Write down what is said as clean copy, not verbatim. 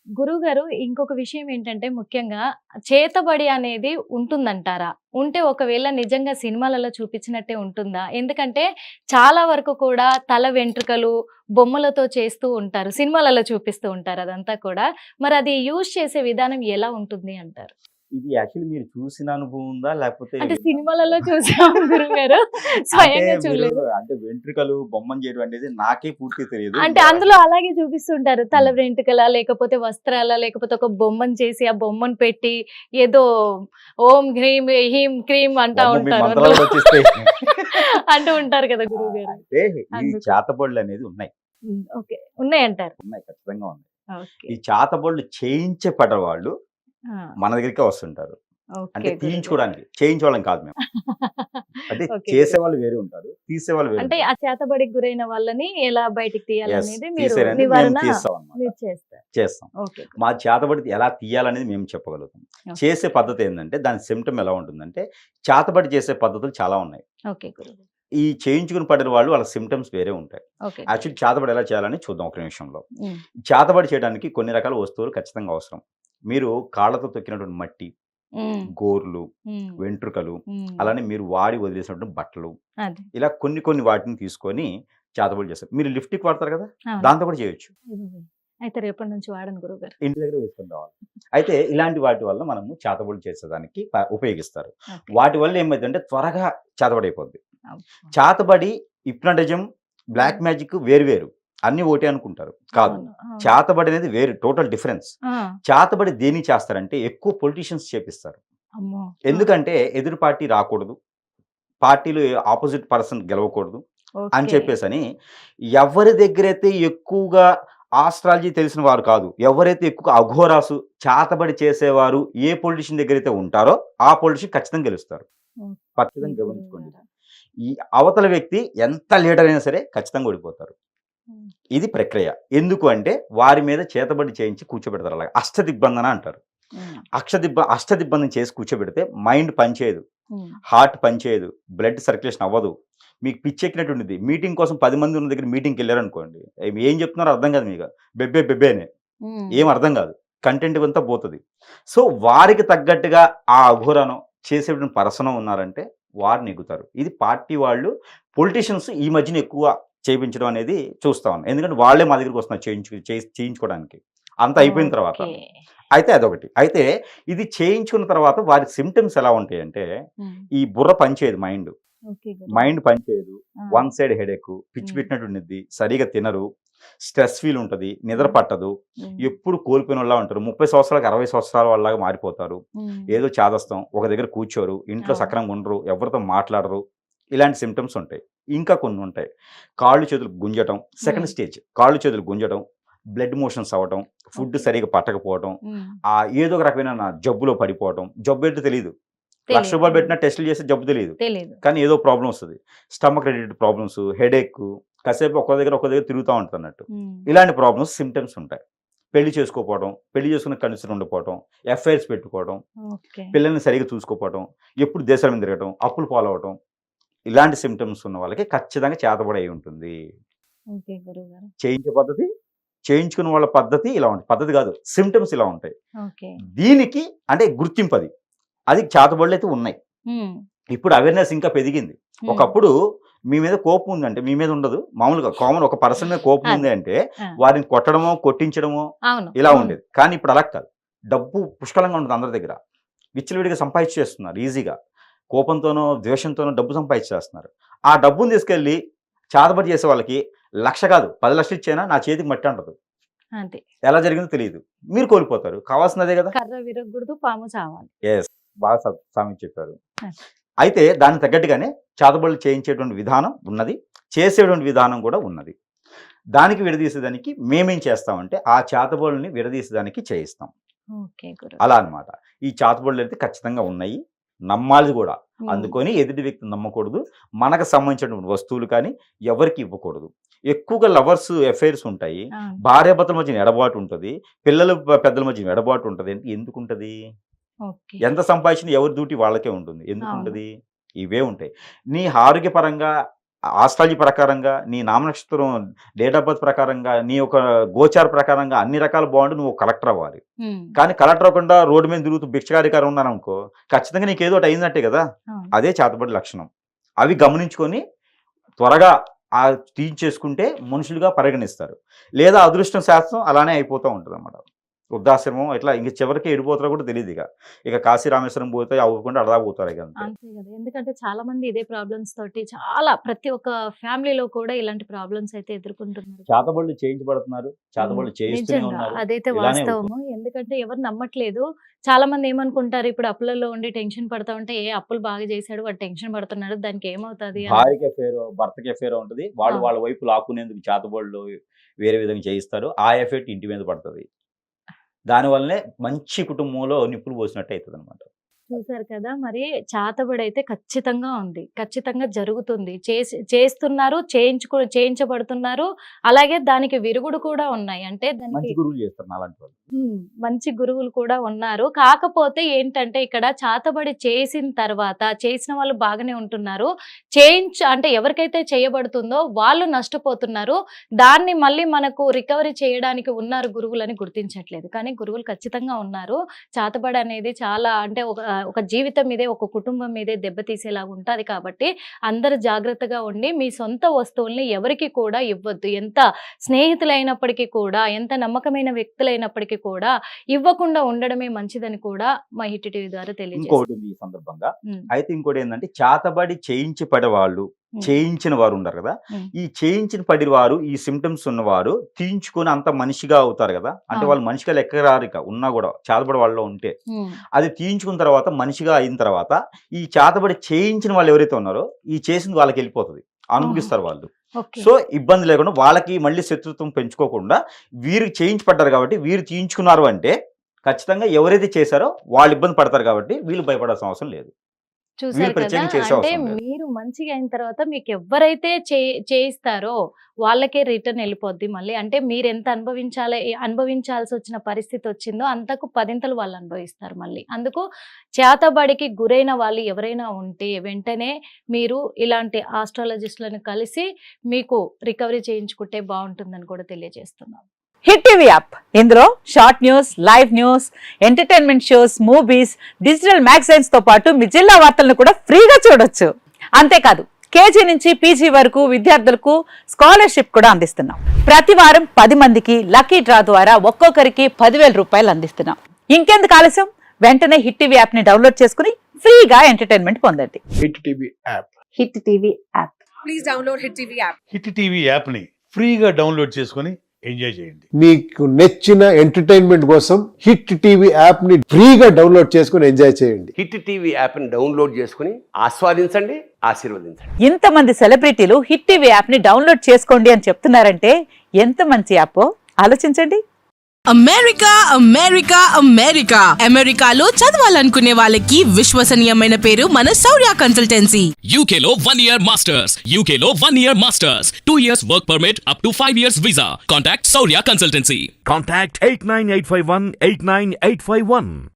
గురువుగారు ఇంకొక విషయం ఏంటంటే ముఖ్యంగా చేతబడి అనేది ఉంటుందంటారా? ఉంటే ఒకవేళ నిజంగా సినిమాలలో చూపించినట్టే ఉంటుందా? ఎందుకంటే చాలా వరకు కూడా తల వెంట్రుకలు బొమ్మలతో చేస్తూ ఉంటారు. సినిమాలలో చూపిస్తూ ఉంటారు అదంతా కూడా. మరి అది యూజ్ చేసే విధానం ఎలా ఉంటుంది అంటారు? ఇది యాక్చువల్లీ మీరు చూసిన అనుభవం ఉందా? లేకపోతే అంటే సినిమాలలో చూసాము గురువుగారు. అంటే స్వయంగా మీరు చూడలేదు. అంటే వెంట్రుకలు బొమ్మను చేయడం అనేది నాకే పూర్తిగా తెలీదు. అంటే అందులో అలాగే చూపిస్తుంటారు. తల హ్మ్. వెంట్రుకలా, లేకపోతే వస్త్రాలా, లేకపోతే ఒక బొమ్మను చేసి, ఆ బొమ్మను పెట్టి ఏదో ఓం హ్రీం హీం క్రీం అంటా వామ్మో! మీ ఉంటారు మంత్రాలు అందులో. కూడా వచ్చేస్తాయి. అంటూ ఉంటారు కదా గురువుగారు. అయితే ఈ అందుకు. చేతబడులనేది ఉన్నాయి. ఓకే. ఉన్నాయంటారు. ఉన్నాయి. ఖచ్చితంగా ఉన్నాయి. ఓకే. ఈ చేతబడులు చేయించే పడేవాళ్ళు ఆ! మన దగ్గరికే వస్తుంటారు. అంటే ఓకే గురువుగారు. తీయించుకోవడానికి. చేయించేవాళ్ళం కాదు మేము. అంటే ఓకే గురు. చేసేవాళ్ళు వేరే ఉంటారు. తీసేవాళ్ళు వేరే అంటే ఉంటారు. ఆ చేతబడికి గురైన వాళ్ళని ఎలా బయటికి యెస్. తీయాలనేది మీరు తీసేయడానికి మేము నివారణ తీస్తామనమాట. మీరు చేస్తారు. చేస్తాం. ఓకే గురు. మా చేతబడి ఎలా తీయాలనేది మేము చెప్పగలుగుతాం. ఓకే. చేసే పద్ధతి ఏందంటే దాని సిమ్టమ్ ఎలా ఉంటుందంటే చేతబడి చేసే పద్ధతులు చాలా ఉన్నాయి. ఓకే గురువు. ఈ చేయించుకుని పడిన వాళ్ళు వాళ్ళ సిమ్టమ్స్ వేరే ఉంటాయి. ఓకే గురు. యాక్చువల్లీ చేతబడి ఎలా చేయాలని చూద్దాం ఒక నిమిషంలో. హ్మ్. చేతబడి చేయడానికి కొన్ని రకాల వస్తువులు ఖచ్చితంగా అవసరం. మీరు కాళ్ళతో తొక్కినటువంటి మట్టి, హ్మ్. గోర్లు, హ్మ్. వెంట్రుకలు, హ్మ్. అలానే మీరు వాడి వదిలేసినటువంటి బట్టలు, అది. ఇలా కొన్ని కొన్ని వాటిని తీసుకొని చేతబడి చేస్తారు. మీరు లిప్‌స్టిక్ వాడతారు కదా! అవును. దాంతో కూడా చేయొచ్చు. హుహుహు. అయితే రేపటి నుంచి వాడను గురువుగారు. ఇంటి దగ్గర వేసుకొని రావాలి. అయితే ఇలాంటి వాటి వల్ల మనము చేతబడులు చేసేదానికి ఉపయోగిస్తారు. ఓకే. వాటి వల్ల ఏమైద్దంటే త్వరగా చేతబడైపోద్ది. అబ్బా! చేతబడి, హిప్నటిజం, బ్లాక్ హ్మ్. మ్యాజిక్ వేరు వేరు. అన్నీ ఒకటే అనుకుంటారు. కాదు. అవును. అవును. చేతబడి అనేది వేరు. Total difference. ఆ! చేతబడి దేనికి చేస్తారంటే ఎక్కువ పొలిటీషియన్స్ చేపిస్తారు. అమ్మో! ఆ! ఎందుకంటే ఎదురు పార్టీ రాకూడదు. పార్టీలో అపోజిట్ పర్సన్ గెలవకూడదు అని ఓకే. చెప్పేసని ఎవరి దగ్గరైతే ఎక్కువగా ఆస్ట్రాలజీ తెలిసిన వారు కాదు. ఎవరైతే ఎక్కువ అఘోరాసు, చేతబడి చేసేవారు ఏ పొలిటీషియన్ దగ్గరైతే ఉంటారో ఆ పొలిటీషియన్ ఖచ్చితంగా గెలుస్తారు. ఓకే ఖచ్చితంగా గమనించుకోండి. గురువుగారు. ఈ అవతల వ్యక్తి ఎంత లీడర్ అయినా సరే ఖచ్చితంగా ఓడిపోతారు. హ్మ్. ఇది ప్రక్రియ. ఎందుకు అంటే వారి మీద చేతబడి చేయించి కూర్చోబెడతారు అలాగా. అష్టదిగ్బంధన అంటారు. హ్మ్. అష్టదిగ్బంధనం చేసి కూర్చోబెడితే మైండ్ పనిచేయదు. హ్మ్. హార్ట్ పనిచేయదు. బ్లడ్ సర్క్యులేషన్ అవ్వదు. మీకు పిచ్చెక్కినట్టు ఉండిద్ది. మీటింగ్ కోసం 10 మంది ఉన్న దగ్గర మీటింగ్‌కెళ్లారనుకోండి. ఏం చెప్తున్నారో అర్థం కాదు మీకు. బెబ్బే బెబ్బే అని. హ్మ్. ఏం అర్థం కాదు. కంటెంట్ అంతా పోతది. సో, వారికి తగ్గట్టుగా ఆ అఘోరానో, చేసేటువంటి పర్సనో ఉన్నారంటే వారు నెగ్గుతారు. ఇది పార్టీ వాళ్ళు పొలిటీషియన్స్ ఈ మధ్యన ఎక్కువ చేపించడం అనేది చూస్తా ఉన్నాం. ఎందుకంటే వాళ్ళే మా దగ్గరికి వస్తున్నారు చేయించుకోవడానికి. అంతా అయిపోయిన తర్వాత. ఓకే. అయితే అదొకటి. అయితే ఇది చేయించుకున్న తర్వాత వారి సింప్టమ్స్ ఎలా ఉంటాయంటే, హ్మ్. ఈ బుర్ర పనిచేయదు మైండ్. ఓకే మైండ్ గురువుగారు. పనిచేయదు. ఆ! వన్ సైడ్ హెడేకు, పిచ్చి హ్మ్. పెట్టినట్టు ఉండిద్ది. సరిగ్గా తినరు. స్ట్రెస్ ఫీల్ ఉంటది. నిద్ర హ్మ్. పట్టదు. హ్మ్. ఎప్పుడు కోల్పోయినోళ్ళలా ఉంటారు. 30 సంవత్సరాలకు 60 సంవత్సరాల వాళ్ళలాగా మారిపోతారు. హ్మ్. ఏదో చాదస్తం. ఒక దగ్గర కూర్చోరు. ఇంట్లో అవును. సక్రమంగా ఉండరు. ఎవరితో మాట్లాడరు. ఇలాంటి సింప్టమ్స్ ఉంటాయి. ఇంకా కొన్ని ఉంటాయి. కాళ్ళు చేతులు గుంజటం. హ్మ్. Second stage. కాళ్ళు చేతులు గుంజటం. బ్లడ్ మోషన్స్ అవ్వటం. Food okay. సరిగ్గా పట్టకపోవటం. హ్మ్. ఏదో ఒక రకమైన జబ్బులో పడిపోవటం. జబ్బేంటో తెలీదు. రూ. 1,00,000 తెలీదు. పెట్టినా టెస్టులు చేస్తే జబ్బు తెలీదు. తెలీదు. కానీ ఏదో ప్రాబ్లమ్ వస్తది. స్టమక్ రిలేటెడ్ ప్రాబ్లమ్స్, హెడేకు, కాసేపు ఒక్కో దగ్గర తిరుగుతా ఉంటదన్నట్టు. హ్మ్. ఇలాంటి ప్రాబ్లమ్స్, సింప్టమ్స్ ఉంటాయి. పెళ్లి చేసుకోకపోవడం, పెళ్లి చేసుకున్న కన్సర్న్ ఉండకపోవడం, ఎఫ్ఐఆర్స్ పెట్టుకోవడం, ఓకే. పిల్లల్ని సరిగ్గా చూసుకోకపోవడం, ఎప్పుడు దేశాల మీద తిరగటం, అప్పులు పాలవ్వటం, ఇలాంటి సింప్టమ్స్ ఉన్న వాళ్ళకి ఖచ్చితంగా చేతబడి అయి ఉంటుంది. ఓకే గురువుగారు. చేయించే పద్ధతి, చేయించుకున్న వాళ్ళ పద్ధతి ఇలా ఉంటుంది. పద్ధతి కాదు, సింప్టమ్స్ ఇలా ఉంటాయి. ఓకే. దీనికి అంటే గుర్తింపది. అది చేతబడులైతే ఉన్నాయి. హ్మ్. ఇప్పుడు అవేర్‌నెస్ ఇంకా పెరిగింది. హ్మ్. ఒకప్పుడు మీ మీద కోపం ఉందంటే, మీ మీద ఉండదు. మామూలుగా కామన్ ఒక పర్సన్ మీద కోపం ఉంది అదే. అంటే, ఆ! వారిని కొట్టడమో, కొట్టించడమో అవును. ఇలా అవును. ఉండేది. కానీ ఇప్పుడు అలా కాదు. డబ్బు పుష్కలంగా ఉంటుంది అందరి దగ్గర. విచ్చలవిడిగా సంపాదించేస్తున్నారు ఈజీగా. కోపంతోనో, ద్వేషంతోనో డబ్బు సంపాదించేస్తున్నారు. ఆ డబ్బుని తీసుకెళ్ళి చేతబడి చేసే వాళ్ళకి 1,00,000 కాదు 10,00,000 ఇచ్చేనా నా చేతికి మట్టి అంటదు. అంతే. ఎలా జరిగిందో తెలీదు. మీరు కోల్పోతారు. కావాల్సింది అదే కదా! కర్ర విరగ్గూడదు, పాము చావాలి. యెస్. బాగా సామెత చెప్పారు. ఆ! అయితే దానికి తగ్గట్టుగానే చేతబడులు చేయించేటువంటి విధానం ఉన్నది. చేసేటువంటి విధానం కూడా ఉన్నది. దానికి విడదీసేదానికి మేమేం చేస్తామంటే, ఆ చేతబడులని విడదీసేదానికి చేయిస్తాం. ఓకే అలా గురువుగారు. అన్నమాట. ఈ చేతబడులైతే ఖచ్చితంగా ఉన్నాయి. నమ్మాలి గూడా. హ్మ్. అందుకని ఎదుటి వ్యక్తిని నమ్మకూడదు. మనకు సంబంధించినటువంటి వస్తువులు కానీ ఎవరికీ ఇవ్వకూడదు. ఎక్కువగా లవర్స్ ఎఫైర్స్ ఉంటాయి. అవును. భార్యాభర్తల మధ్యన ఎడబాటు ఉంటది. పిల్లలు పెద్దల మధ్యన ఎడబాటు ఉంటది. ఎందుకుంటది? ఓకే. ఎంత సంపాదించినా ఎవరి డ్యూటీ వాళ్ళకే ఉంటుంది. అవును. ఎందుకుంటది? ఇవే ఉంటాయి. నీ ఆరోగ్యపరంగా ఆస్ట్రాలజీ ప్రకారంగా, నీ నామనక్షత్రం, డేట్ ఆఫ్ బర్త్ ప్రకారంగా, నీ యొక్క గోచార ప్రకారంగా అన్ని రకాలు బాగుండి నువ్వు కలెక్టర్ అవ్వాలి. కానీ కలెక్టర్ అవ్వకుండా రోడ్డు మీద తిరుగుతూ భిక్షగాధికారం ఉన్నాను అనుకో, ఖచ్చితంగా నీకు ఏదో ఒకటి అయిందంటే కదా. అదే చేతబడి లక్షణం. అవి గమనించుకొని త్వరగా తీయించేసుకుంటే మనుషులుగా పరిగణిస్తారు. లేదా అదృష్టం శాస్త్రం అలానే అయిపోతూ ఉంటుంది అన్నమాట. వృద్ధాశ్రమం ఇట్లా ఇంక చివరికి ఎడిపోతారో కూడా తెలియదు. ఇక కాశీ రామేశ్వరం పోతే అవ్వకుండా అడదా పోతారు ఇక అంతే. అంతే కదా, ఎందుకంటే చాలా మంది ఇదే ప్రాబ్లమ్స్ తోటి చాలా ప్రతి ఒక్క ఫ్యామిలీలో కూడా ఇలాంటి ప్రాబ్లమ్స్ అయితే ఎదుర్కొంటున్నారు. చేతబడులు చేయించబడుతున్నారు, చేతబడులు చేయిస్తూనే నిజంగా ఉన్నారు. అదైతే ఇలానే వాస్తవము. ఎందుకంటే ఎవరు నమ్మట్లేదు. చాలా మంది ఏమనుకుంటారు, ఇప్పుడు అప్పులలో ఉండి టెన్షన్ పడతా ఉంటే ఏ అప్పులు బాగా చేశాడు వాడు టెన్షన్ పడుతున్నాడు దానికి ఏమవుతుంది అని. భార్యకి ఎఫేరో భర్తకి ఎఫేరో ఉంటుంది. వాళ్ళు ఆ. వాళ్ళ వైపు లాక్కునేందుకు చేతబడులు వేరే విధంగా చేయిస్తారు. ఆ ఎఫెక్ట్ ఇంటి మీద పడుతుంది. దానివల్లనే మంచి కుటుంబంలో నిప్పులు పోసినట్టు అవుతుంది అనమాట. చూసారు కదా, మరి చేతబడి అయితే ఖచ్చితంగా ఉంది, ఖచ్చితంగా జరుగుతుంది, చేస్తున్నారు, చేయించబడుతున్నారు. అలాగే దానికి విరుగుడు కూడా ఉన్నాయి. అంటే దానికి మంచి గురువులు చేస్తారు అలాంటి వాళ్ళు. మంచి గురువులు కూడా ఉన్నారు. కాకపోతే ఏంటంటే ఇక్కడ చేతబడి చేసిన తర్వాత చేసిన వాళ్ళు బాగానే ఉంటున్నారు. అంటే ఎవరికైతే చేయబడుతుందో వాళ్ళు నష్టపోతున్నారు. దాన్ని మళ్ళీ మనకు రికవరీ చేయడానికి ఉన్నారు గురువులని గుర్తించట్లేదు. కానీ గురువులు ఖచ్చితంగా ఉన్నారు. చేతబడి అనేది చాలా అంటే ఒక జీవితం మీదే, ఒక కుటుంబం మీదే దెబ్బతీసేలాగా ఉంటుంది. కాబట్టి అందరూ జాగ్రత్తగా ఉండి మీ సొంత వస్తువుల్ని ఎవరికి కూడా ఇవ్వద్దు. ఎంత స్నేహితులైనప్పటికీ కూడా, ఎంత నమ్మకమైన వ్యక్తులైనప్పటికీ కూడా ఇవ్వకుండా ఉండడమే మంచిదని కూడా మా హిట్ టీవీ ద్వారా తెలియజేస్తాం. ఇంకోటి ఉంది ఈ సందర్భంగా. అయితే ఇంకోటి ఏంటంటే చేతబడి చేయించి పడేవాళ్ళు, చేయించిన వారు ఉన్నారు కదా. ఈ చేయించిన పడి వారు, ఈ సిమ్టమ్స్ ఉన్నవారు తీయించుకొని అంత మనిషిగా అవుతారు కదా. అంటే వాళ్ళు మనిషిగా లెక్క రారిక ఉన్నా కూడా చేతబడి వాళ్ళలో ఉంటే అది తీయించుకున్న తర్వాత మనిషిగా అయిన తర్వాత ఈ చేతబడి చేయించిన వాళ్ళు ఎవరైతే ఉన్నారో ఈ చేసింది వాళ్ళకి వెళ్ళిపోతుంది, అనుభవిస్తారు వాళ్ళు. సో ఇబ్బంది లేకుండా వాళ్ళకి మళ్ళీ శత్రుత్వం పెంచుకోకుండా వీరు చేయించబడ్డారు కాబట్టి వీరు తీయించుకున్నారు అంటే ఖచ్చితంగా ఎవరైతే చేశారో వాళ్ళు ఇబ్బంది పడతారు కాబట్టి వీళ్ళు భయపడాల్సిన అవసరం లేదు. చూసారు కదా, అంటే మీరు మంచిగా అయిన తర్వాత మీకు ఎవరైతే చేయిస్తారో వాళ్ళకే రిటర్న్ వెళ్ళిపోద్ది మళ్ళీ. అంటే మీరు ఎంత అనుభవించాల్సి వచ్చిన పరిస్థితి వచ్చిందో అంతకు 10 వాళ్ళు అనుభవిస్తారు మళ్ళీ. అందుకు చేతబడికి గురైన వాళ్ళు ఎవరైనా ఉంటే వెంటనే మీరు ఇలాంటి ఆస్ట్రాలజిస్టులను కలిసి మీకు రికవరీ చేయించుకుంటే బాగుంటుందని కూడా తెలియజేస్తున్నాం. హిట్ టీవీ యాప్, ఇందులో short news, live news, entertainment shows, movies, digital magazines తో పాటు మీ జిల్లా వార్తలను కూడా ఫ్రీగా చూడొచ్చు. అంతేకాదు కేజీ నుంచి పీజీ వరకు విద్యార్థులకు స్కాలర్షిప్ కూడా అందిస్తున్నాం. ప్రతి వారం 10 మందికి లక్కీ డ్రా ద్వారా ఒక్కొక్కరికి 10,000 రూపాయలు అందిస్తున్నాం. ఇంకెందుకు ఆలస్యం, వెంటనే హిట్ టీవీ యాప్ ని డౌన్లోడ్ చేసుకుని ఫ్రీగా ఎంటర్టైన్మెంట్ పొందండి. Hit TV app. Hit TV app. Please download hit TV app. Hit TV app ని ఫ్రీగా డౌన్లోడ్ చేసుకొని ఎంజాయ్ చేయండి. మీకు నచ్చిన ఎంటర్టైన్మెంట్ కోసం హిట్ టీవీ యాప్ ని ఫ్రీగా డౌన్లోడ్ చేసుకుని ఎంజాయ్ చేయండి. హిట్ టీవీ యాప్ ని డౌన్లోడ్ చేసుకుని ఆస్వాదించండి, ఆశీర్వదించండి. ఇంతమంది సెలబ్రిటీలు హిట్ టీవీ యాప్ ని డౌన్లోడ్ చేసుకోండి అని చెప్తున్నారంటే ఎంత మంచి యాప్ ఆలోచించండి. అమెరికా అమెరికా అమెరికా అమెరికాలో చదవాలనుకునే వాళ్ళకి విశ్వసనీయమైన పేరు మన శౌర్య కన్సల్టెన్సీ. UK లో 1 year masters. UK లో 1 year masters. 2 years work permit up to 5 years visa. Contact Saurya Consultancy. Contact 89851 89851.